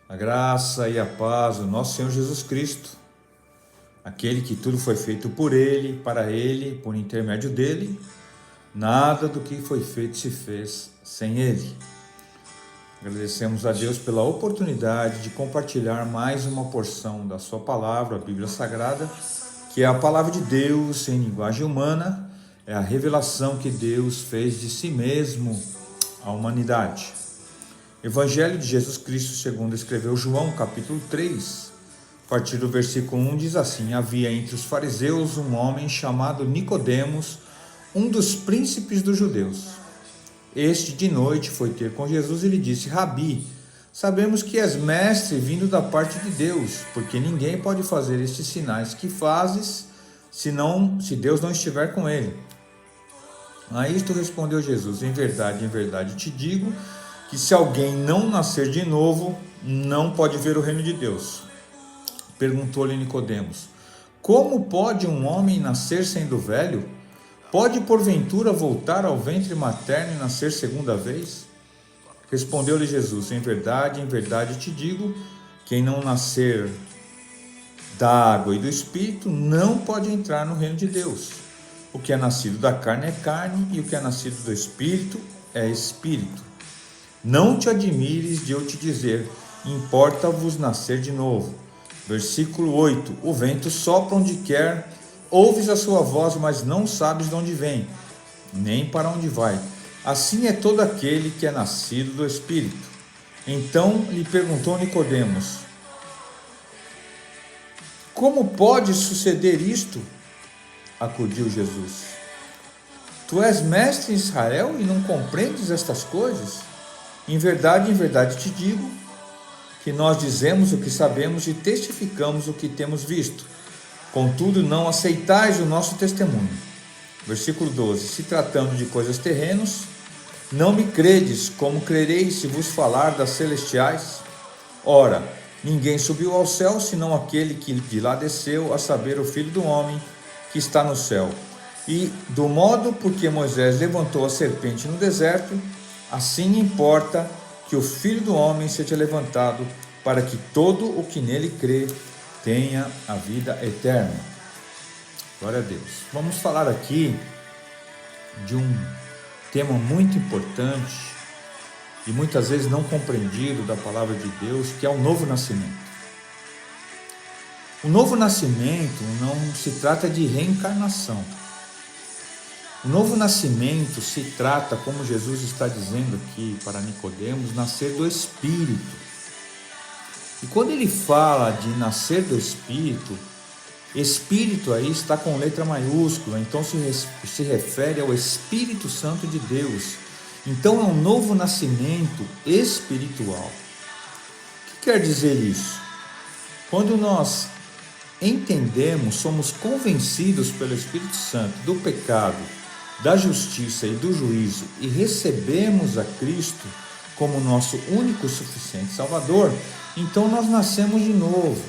A graça e a paz do nosso Senhor Jesus Cristo, aquele que tudo foi feito por Ele, para Ele, por intermédio dEle, nada do que foi feito se fez sem Ele. Agradecemos a Deus pela oportunidade de compartilhar mais uma porção da sua palavra, a Bíblia Sagrada, que é a palavra de Deus em linguagem humana, é a revelação que Deus fez de si mesmo à humanidade. Evangelho de Jesus Cristo, segundo escreveu João, capítulo 3, a partir do versículo 1, diz assim: havia entre os fariseus um homem chamado Nicodemos, um dos príncipes dos judeus. Este de noite foi ter com Jesus e lhe disse: Rabi, sabemos que és mestre vindo da parte de Deus, porque ninguém pode fazer estes sinais que fazes, se Deus não estiver com ele. A isto respondeu Jesus: em verdade te digo, que se alguém não nascer de novo, não pode ver o reino de Deus. Perguntou-lhe Nicodemos: como pode um homem nascer sendo velho? Pode porventura voltar ao ventre materno e nascer segunda vez? Respondeu-lhe Jesus: em verdade te digo, quem não nascer da água e do Espírito não pode entrar no reino de Deus. O que é nascido da carne é carne, e o que é nascido do Espírito é Espírito. Não te admires de eu te dizer: importa-vos nascer de novo. Versículo 8: o vento sopra onde quer, ouves a sua voz, mas não sabes de onde vem, nem para onde vai. Assim é todo aquele que é nascido do Espírito. Então lhe perguntou Nicodemos: como pode suceder isto? Acudiu Jesus: tu és mestre em Israel e não compreendes estas coisas? Em verdade te digo, que nós dizemos o que sabemos e testificamos o que temos visto. Contudo, não aceitais o nosso testemunho. Versículo 12: se tratando de coisas terrenas, não me credes, como crereis se vos falar das celestiais? Ora, ninguém subiu ao céu, senão aquele que de lá desceu, a saber, o Filho do Homem, que está no céu. E do modo porque Moisés levantou a serpente no deserto, assim importa que o Filho do Homem seja levantado, para que todo o que nele crê tenha a vida eterna. Glória a Deus. Vamos falar aqui de um tema muito importante e muitas vezes não compreendido da palavra de Deus, que é o novo nascimento. O novo nascimento não se trata de reencarnação. O novo nascimento se trata, como Jesus está dizendo aqui para Nicodemos, nascer do Espírito. E quando ele fala de nascer do Espírito, Espírito aí está com letra maiúscula, então se refere ao Espírito Santo de Deus. Então é um novo nascimento espiritual. O que quer dizer isso? Quando nós entendemos, somos convencidos pelo Espírito Santo do pecado, da justiça e do juízo, e recebemos a Cristo como nosso único e suficiente Salvador, então nós nascemos de novo.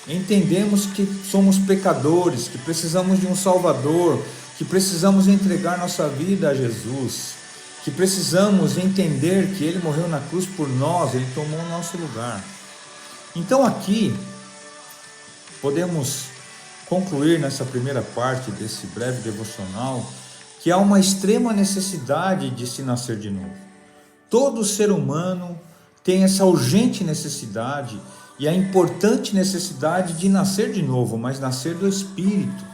Entendemos que somos pecadores, que precisamos de um Salvador, que precisamos entregar nossa vida a Jesus, que precisamos entender que Ele morreu na cruz por nós, Ele tomou o nosso lugar. Então aqui podemos concluir nessa primeira parte desse breve devocional que há uma extrema necessidade de se nascer de novo. Todo ser humano tem essa urgente necessidade e a importante necessidade de nascer de novo, mas nascer do Espírito.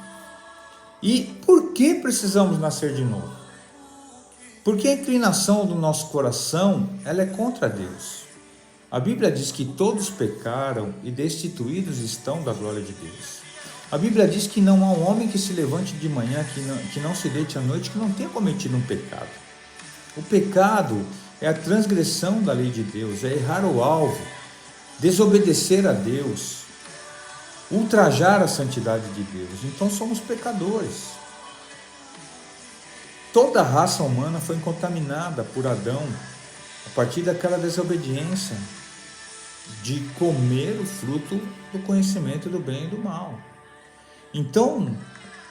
E por que precisamos nascer de novo? Porque a inclinação do nosso coração, ela é contra Deus. A Bíblia diz que todos pecaram e destituídos estão da glória de Deus. A Bíblia diz que não há um homem que se levante de manhã, que não se deite à noite, que não tenha cometido um pecado. O pecado é a transgressão da lei de Deus, é errar o alvo, desobedecer a Deus, ultrajar a santidade de Deus. Então somos pecadores. Toda a raça humana foi contaminada por Adão, a partir daquela desobediência de comer o fruto do conhecimento do bem e do mal. Então,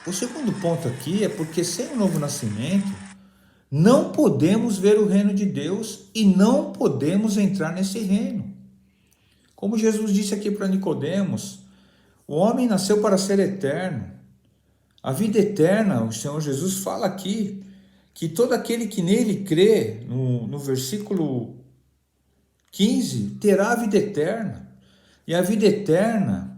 o segundo ponto aqui é porque sem o novo nascimento, não podemos ver o reino de Deus e não podemos entrar nesse reino. Como Jesus disse aqui para Nicodemos, o homem nasceu para ser eterno. A vida eterna, o Senhor Jesus fala aqui, que todo aquele que nele crê, no versículo 15, terá a vida eterna. E a vida eterna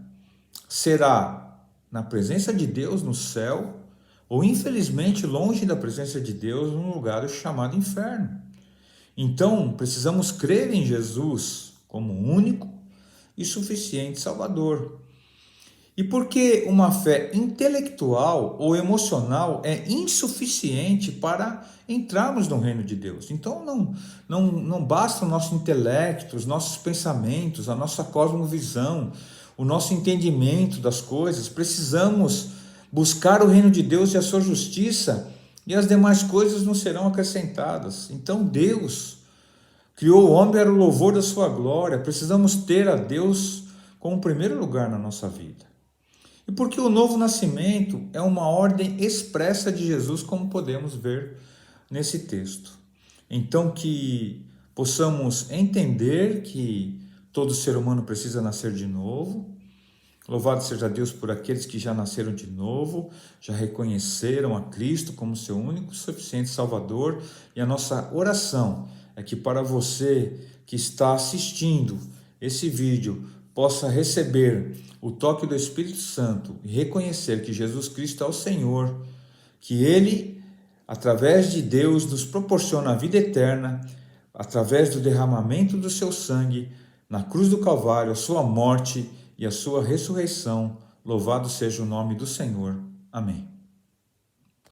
será na presença de Deus no céu, ou infelizmente longe da presença de Deus, num lugar chamado inferno. Então, precisamos crer em Jesus como único e suficiente Salvador. E porque uma fé intelectual ou emocional é insuficiente para entrarmos no reino de Deus. Então não basta o nosso intelecto, os nossos pensamentos, a nossa cosmovisão, o nosso entendimento das coisas. Precisamos buscar o reino de Deus e a sua justiça, e as demais coisas nos serão acrescentadas. Então Deus criou o homem para o louvor da sua glória. Precisamos ter a Deus como primeiro lugar na nossa vida. E porque o novo nascimento é uma ordem expressa de Jesus, como podemos ver nesse texto. Então que possamos entender que todo ser humano precisa nascer de novo. Louvado seja Deus por aqueles que já nasceram de novo, já reconheceram a Cristo como seu único e suficiente Salvador. E a nossa oração é que para você que está assistindo esse vídeo, possa receber o toque do Espírito Santo e reconhecer que Jesus Cristo é o Senhor, que Ele, através de Deus, nos proporciona a vida eterna, através do derramamento do seu sangue na cruz do Calvário, a sua morte e a sua ressurreição. Louvado seja o nome do Senhor. Amém.